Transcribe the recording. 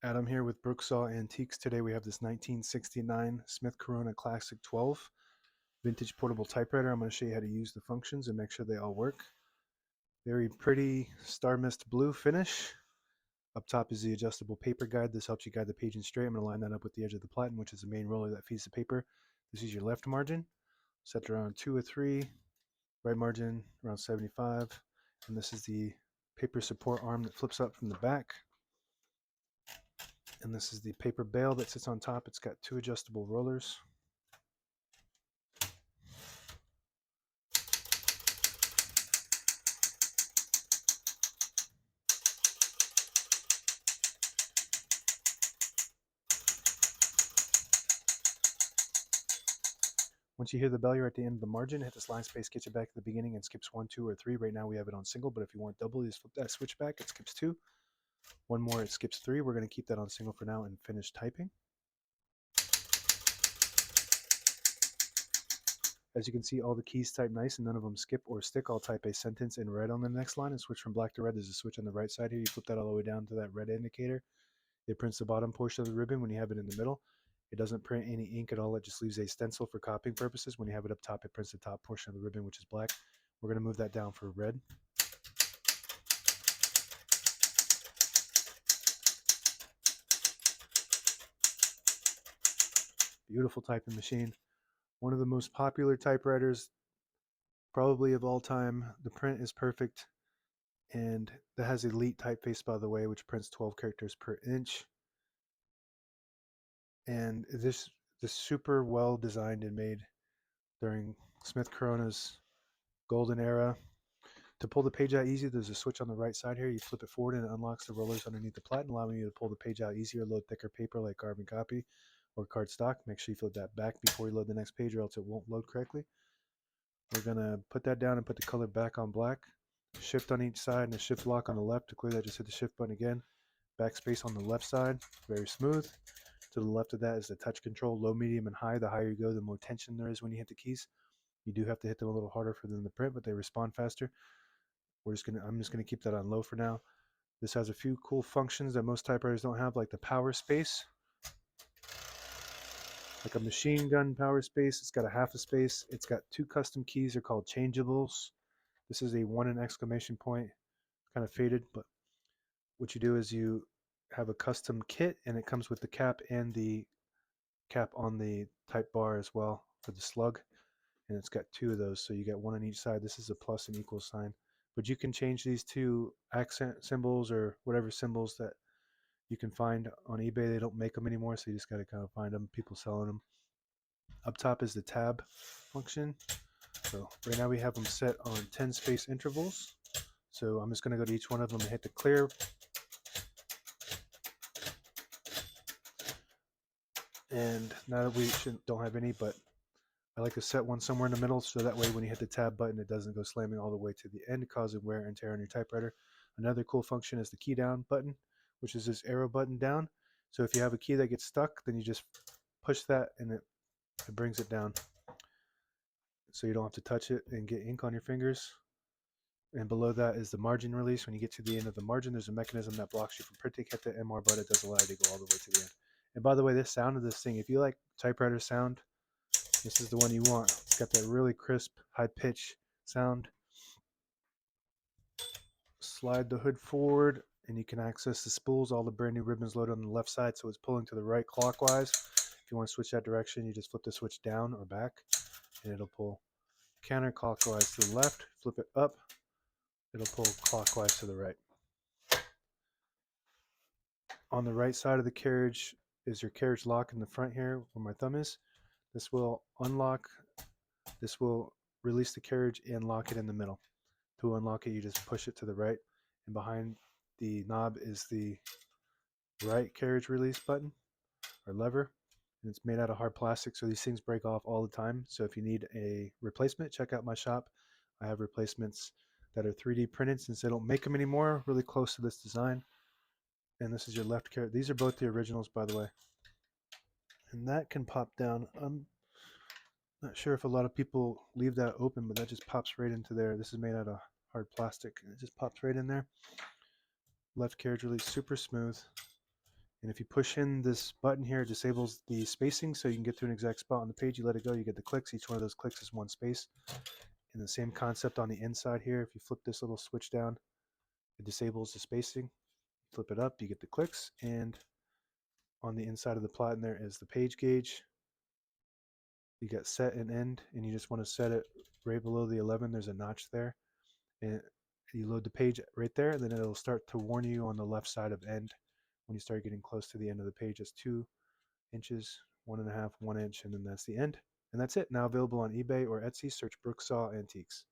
Adam here with Brooksaw Antiques. Today we have this 1969 Smith Corona Classic 12 vintage portable typewriter. I'm going to show you how to use the functions and make sure they all work. Very pretty star mist blue finish. Up top is the adjustable paper guide. This helps you guide the page in straight. I'm going to line that up with the edge of the platen, which is the main roller that feeds the paper. This is your left margin, set around 2 or 3. Right margin around 75. And this is the paper support arm that flips up from the back. And this is the paper bale that sits on top. It's got 2 adjustable rollers. Once you hear the bell, you're at the end of the margin. Hit this line space, get you back to the beginning, and skips 1, 2, or 3. Right now we have it on single, but if you want double, you just flip that switch back. It skips 2. One more, it skips 3. We're going to keep that on single for now and finish typing. As you can see, all the keys type nice and none of them skip or stick. I'll type a sentence in red on the next line and switch from black to red. There's a switch on the right side here. You flip that all the way down to that red indicator. It prints the bottom portion of the ribbon when you have it in the middle. It doesn't print any ink at all. It just leaves a stencil for copying purposes. When you have it up top, it prints the top portion of the ribbon, which is black. We're going to move that down for red. Beautiful typing machine. One of the most popular typewriters probably of all time. The print is perfect, and that has elite typeface, by the way, which prints 12 characters per inch. And this super well designed and made during Smith Corona's golden era. To pull the page out easy, there's a switch on the right side here. You flip it forward and it unlocks the rollers underneath the platen, allowing you to pull the page out easier, load thicker paper like carbon copy or cardstock. Make sure you flip that back before you load the next page or else it won't load correctly. We're going to put that down and put the color back on black. Shift on each side and a shift lock on the left. To clear that, just hit the shift button again. Backspace on the left side, very smooth. To the left of that is the touch control, low, medium, and high. The higher you go, the more tension there is when you hit the keys. You do have to hit them a little harder for them to print, but they respond faster. I'm just gonna keep that on low for now. This has a few cool functions that most typewriters don't have, like the power space, like a machine gun power space. It's got a half a space. It's got 2 custom keys. They're called changeables. This is a 1 and exclamation point, kind of faded, but what you do is you have a custom kit, and it comes with the cap and the cap on the type bar as well for the slug, and it's got 2 of those, so you get 1 on each side. This is a plus and equal sign, but you can change these to accent symbols or whatever symbols that you can find on eBay. They don't make them anymore, so you just got to kind of find them, people selling them. Up top is the tab function. So right now we have them set on 10 space intervals, so I'm just going to go to each one of them and hit the clear. And now that we don't have any, but I like to set one somewhere in the middle, so that way when you hit the tab button, it doesn't go slamming all the way to the end, causing wear and tear on your typewriter. Another cool function is the key down button, which is this arrow button down. So if you have a key that gets stuck, then you just push that and it brings it down. So you don't have to touch it and get ink on your fingers. And below that is the margin release. When you get to the end of the margin, there's a mechanism that blocks you from printing. Hit the MR button, it does allow you to go all the way to the end. And by the way, this sound of this thing, if you like typewriter sound, this is the one you want. It's got that really crisp, high pitch sound. Slide the hood forward and you can access the spools. All the brand new ribbons loaded on the left side, so it's pulling to the right clockwise. If you want to switch that direction, you just flip the switch down or back and it'll pull counterclockwise to the left. Flip it up, it'll pull clockwise to the right. On the right side of the carriage is your carriage lock in the front here where my thumb is. This will unlock, this will release the carriage and lock it in the middle. To unlock it, you just push it to the right, and behind the knob is the right carriage release button or lever, and it's made out of hard plastic, so these things break off all the time. So if you need a replacement, check out my shop. I have replacements that are 3D printed since they don't make them anymore, really close to this design. And this is your left carriage. These are both the originals, by the way. And that can pop down. I'm not sure if a lot of people leave that open, but that just pops right into there. This is made out of hard plastic, and it just pops right in there. Left carriage release, super smooth. And if you push in this button here, it disables the spacing so you can get to an exact spot on the page. You let it go, you get the clicks. Each one of those clicks is one space. And the same concept on the inside here. If you flip this little switch down, it disables the spacing. Flip it up, you get the clicks. And on the inside of the plot in there is the page gauge. You got set and end, and you just want to set it right below the 11. There's a notch there. And you load the page right there, and then it'll start to warn you on the left side of end when you start getting close to the end of the page. It's 2 inches, 1.5, 1 inch, and then that's the end. And that's it. Now available on eBay or Etsy. Search Brooksaw Antiques.